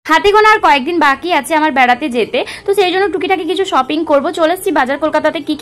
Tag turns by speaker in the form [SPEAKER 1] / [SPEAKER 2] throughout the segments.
[SPEAKER 1] হাতে গোনা আর কয়েকদিন বাকি আছে আমার বেড়াতে যেতে, তো সেই জন্য টুকিটাকি কিছু শপিং করব। চলে এসেছি বাজার কলকাতাতে, কি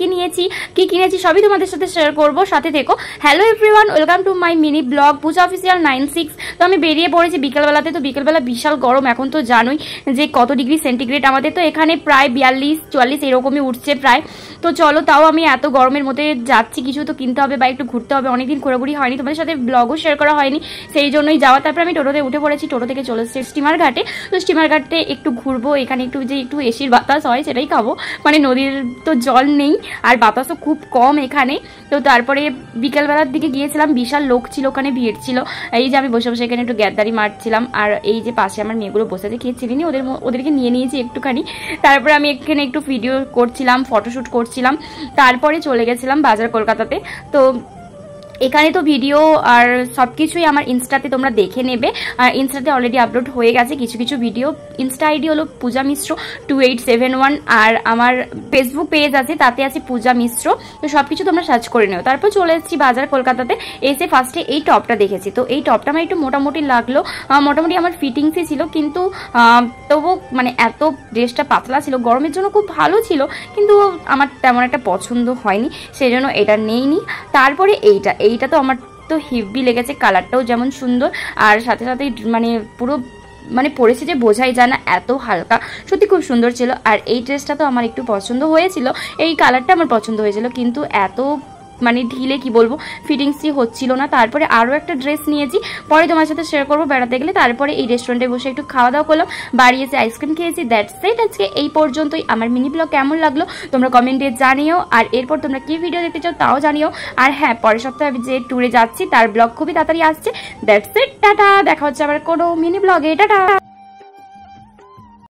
[SPEAKER 1] কিনেছি সবই তোমাদের সাথে শেয়ার করব, সাথে থেকো। Hello everyone, welcome to my mini blog Puja official 96। তো আমি বেরিয়ে পড়েছি বিকেলবেলাতে। তো বিকেলবেলা বিশাল গরম, এখন তো জানোই যে কত ডিগ্রি সেন্টিগ্রেড আমাদের, তো এখানে প্রায় 42-44 এরকমই উঠছে প্রায়। তো চলো, তাও আমি এত গরমের মধ্যে যাচ্ছি, কিছু তো কিনতে হবে বা একটু ঘুরতে হবে, অনেকদিন ঘোরাঘুরি হয়নি, তোমাদের সাথে ব্লগও শেয়ার করা হয়নি, সেই জন্যই যাওয়া। তারপর আমি টোটোতে উঠে পড়েছি, টোটো থেকে চলে এসেছি স্টিমার ঘাটে। তো স্টিমার ঘাটে একটু ঘুরবো, এখানে একটু এসির বাতাস হয় সেটাই খাবো, মানে নদীর তো জল নেই আর বাতাসও খুব কম এখানে। তো তারপরে বিকেলবেলার দিকে গিয়েছিলাম, বিশাল লোক ছিল ওখানে, ভিড় ছিল। এই যে আমি বসে বসে এখানে একটু গ্যাদারি মারছিলাম, আর এই যে পাশে আমার মেয়েগুলো বসে আছে, খেয়ে চিনি ওদেরকে নিয়ে নিয়েছি একটুখানি। তারপরে আমি এখানে একটু ভিডিও করছিলাম, ফটোশ্যুট করছিলাম, তারপরে চলে গেছিলাম বাজার কলকাতাতে। তো এখানে তো ভিডিও আর সব কিছুই আমার ইনস্টাতে তোমরা দেখে নেবে, আর ইনস্টাতে অলরেডি আপলোড হয়ে গেছে কিছু কিছু ভিডিও। ইনস্টা আইডি হলো পূজা মিশ্র 2871, আর আমার ফেসবুক পেজ আছে, তাতে আছে পূজা মিশ্র। তো সব কিছু তোমরা সার্চ করে নিও। তারপর চলে এসেছি বাজার কলকাতাতে, এসে ফার্স্টে এই টপটা দেখেছি। তো এই টপটা আমার একটু মোটামুটি লাগলো, মোটামুটি আমার ফিটিংসই ছিল, কিন্তু তবু মানে এত ড্রেসটা পাতলা ছিল, গরমের জন্য খুব ভালো ছিল, কিন্তু আমার তেমন একটা পছন্দ হয়নি, সেই জন্য এটা নেইনি। তারপরে এইটা তো আমার তো হেভি লেগেছে, কালারটাও যেমন সুন্দর, আর সাথে সাথে মানে পুরো মানে পরেছে যে বোঝাই যায় না, এত হালকা, সত্যি খুব সুন্দর ছিল। আর এই ড্রেসটা তো আমার একটু পছন্দ হয়েছিল, এই কালারটা আমার পছন্দ হয়েছিল, কিন্তু এত মানে ঢিলে কি বলবো, ফিটিংসই হচ্ছিল না। তারপরে আরও একটা ড্রেস নিয়েছি, পরে তোমার সাথে শেয়ার করবো বেড়াতে গেলে। তারপরে এই রেস্টুরেন্টে বসে একটু খাওয়া দাওয়া করলাম, বাড়ি এসে আইসক্রিম খেয়েছি, দ্যাটস ইট। আজকে এই পর্যন্তই। আমার মিনি ব্লগ কেমন লাগলো তোমরা কমেন্টে জানিও, আর এরপর তোমরা কি ভিডিও দেখতে চাও তাও জানিও। আর হ্যাঁ, পরের সপ্তাহে আমি যে ট্যুরে যাচ্ছি তার ব্লগ খুবই তাড়াতাড়ি আসছে। দ্যাটস ইট, টাটা, দেখা হচ্ছে আবার কোনো মিনি ব্লগে, টাটা।